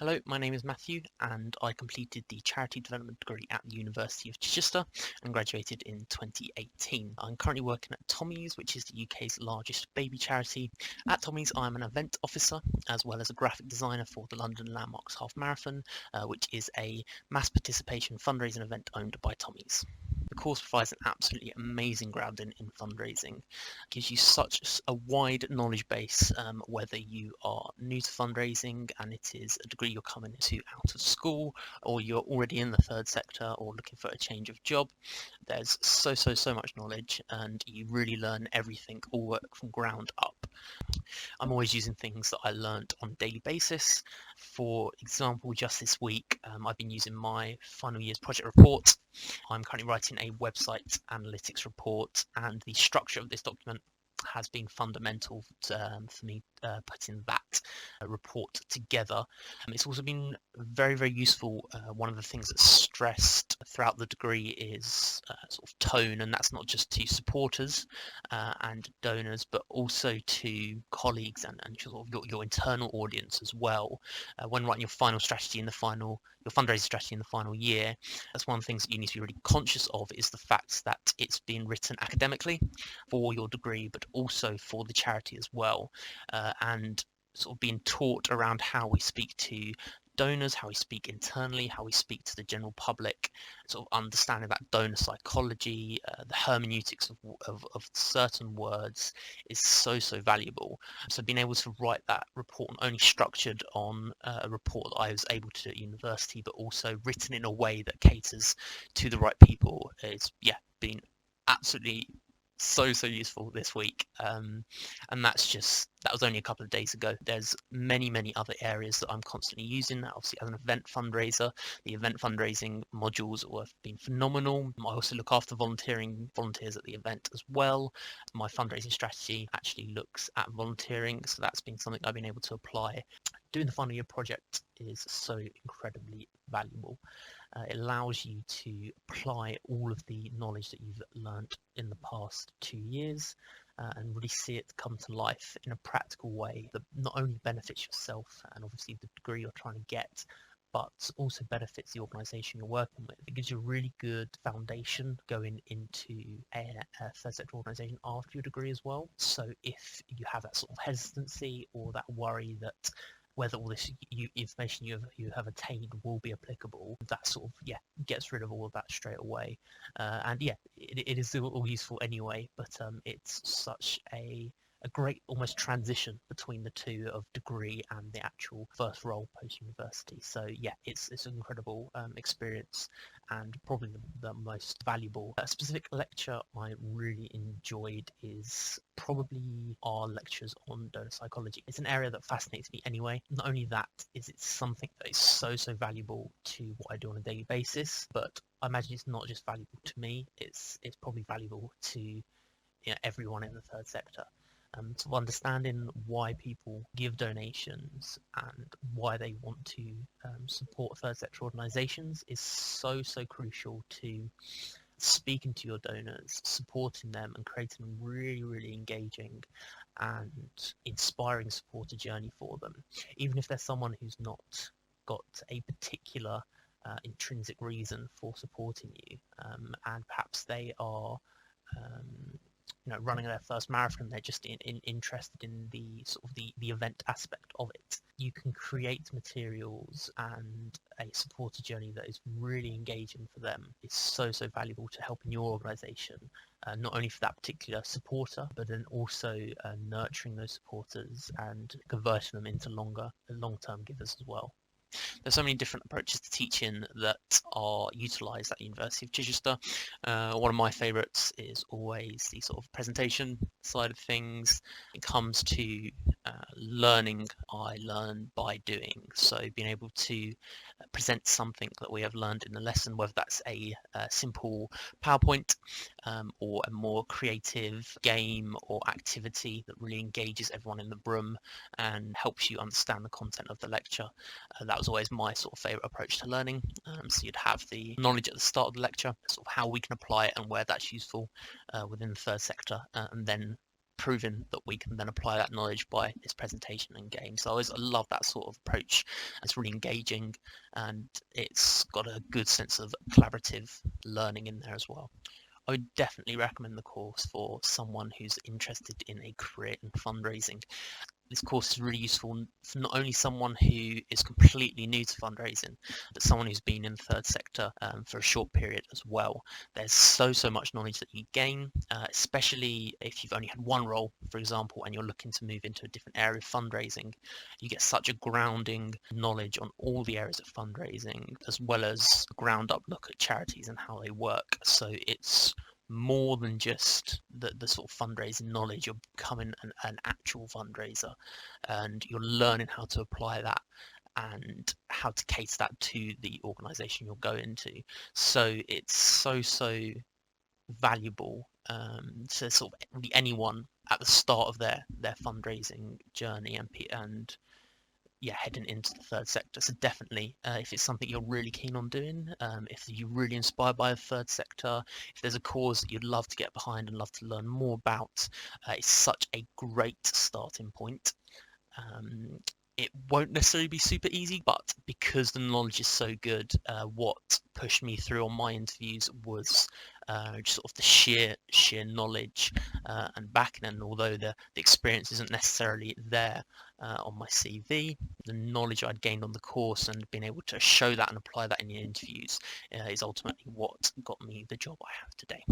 Hello, my name is Matthew and I completed the Charity Development degree at the University of Chichester and graduated in 2018. I'm currently working at Tommy's, which is the UK's largest baby charity. At Tommy's, I'm an event officer as well as a graphic designer for the London Landmarks Half Marathon, which is a mass participation fundraising event owned by Tommy's. The course provides an absolutely amazing grounding in fundraising. It gives you such a wide knowledge base, whether you are new to fundraising and it is a degree you're coming to out of school, or you're already in the third sector or looking for a change of job. There's so much knowledge and you really learn everything, all work from ground up. I'm always using things that I learned on a daily basis. For example, just this week, I've been using my final year's project report. I'm currently writing a website analytics report, and the structure of this document has been fundamental for me putting that report together. It's also been very useful. One of the things that's stressed throughout the degree is sort of tone, and that's not just to supporters and donors, but also to colleagues and sort of your internal audience as well. When writing your final strategy in the final, your fundraising strategy in the final year, that's one of the things that you need to be really conscious of, is the fact that it's being written academically for your degree, but also for the charity as well, and sort of being taught around how we speak to donors, how we speak internally, how we speak to the general public, sort of understanding that donor psychology, the hermeneutics of certain words is so valuable. So being able to write that report not only structured on a report that I was able to do at university, but also written in a way that caters to the right people is been absolutely so useful this week, and that was only a couple of days ago. There's many other areas that I'm constantly using. Obviously, as an event fundraiser, the event fundraising modules have been phenomenal. I also look after volunteers at the event as well. My fundraising strategy actually looks at volunteering, so that's been something I've been able to apply. Doing the final year project is so incredibly valuable. It allows you to apply all of the knowledge that you've learned in the past 2 years and really see it come to life in a practical way that not only benefits yourself and obviously the degree you're trying to get, but also benefits the organisation you're working with. It gives you a really good foundation going into a third sector organisation after your degree as well. So if you have that sort of hesitancy or that worry that whether all this information you have attained will be applicable, that sort of gets rid of all of that straight away. And it is all useful anyway, but it's such a great almost transition between the two of degree and the actual first role post-university. So it's an incredible experience and probably the most valuable. A specific lecture I really enjoyed is probably our lectures on donor psychology. It's an area that fascinates me anyway. Not only that, is it's something that is so valuable to what I do on a daily basis, but I imagine it's not just valuable to me, it's probably valuable to everyone in the third sector. So understanding why people give donations and why they want to support third sector organisations is so crucial to speaking to your donors, supporting them and creating a really engaging and inspiring supporter journey for them. Even if there's someone who's not got a particular intrinsic reason for supporting you, and perhaps they are running their first marathon, they're just interested in the sort of the event aspect of it. You can create materials and a supporter journey that is really engaging for them. It's so valuable to helping your organisation, not only for that particular supporter, but then also nurturing those supporters and converting them into long-term givers as well. There's so many different approaches to teaching that are utilised at the University of Chichester. One of my favourites is always the sort of presentation side of things. It comes to learning, I learn by doing. So being able to present something that we have learned in the lesson, whether that's a simple PowerPoint or a more creative game or activity that really engages everyone in the room and helps you understand the content of the lecture. That was always my sort of favourite approach to learning. So you'd have the knowledge at the start of the lecture, sort of how we can apply it and where that's useful within the third sector, and then proven that we can then apply that knowledge by this presentation and game. So I love that sort of approach. It's really engaging and it's got a good sense of collaborative learning in there as well. I would definitely recommend the course for someone who's interested in a career in fundraising. This course is really useful for not only someone who is completely new to fundraising, but someone who's been in the third sector for a short period as well. There's so much knowledge that you gain, especially if you've only had one role, for example, and you're looking to move into a different area of fundraising. You get such a grounding knowledge on all the areas of fundraising, as well as a ground up look at charities and how they work. So it's more than just the sort of fundraising knowledge. You're becoming an actual fundraiser and you're learning how to apply that and how to cater that to the organization you'll go into. So it's so valuable to sort of really anyone at the start of their fundraising journey and yeah, heading into the third sector. So definitely, if it's something you're really keen on doing, if you're really inspired by the third sector, if there's a cause that you'd love to get behind and love to learn more about, it's such a great starting point. It won't necessarily be super easy, but because the knowledge is so good, what pushed me through on my interviews was just sort of the sheer knowledge and backing. And although the experience isn't necessarily there on my CV, the knowledge I'd gained on the course and being able to show that and apply that in the interviews is ultimately what got me the job I have today.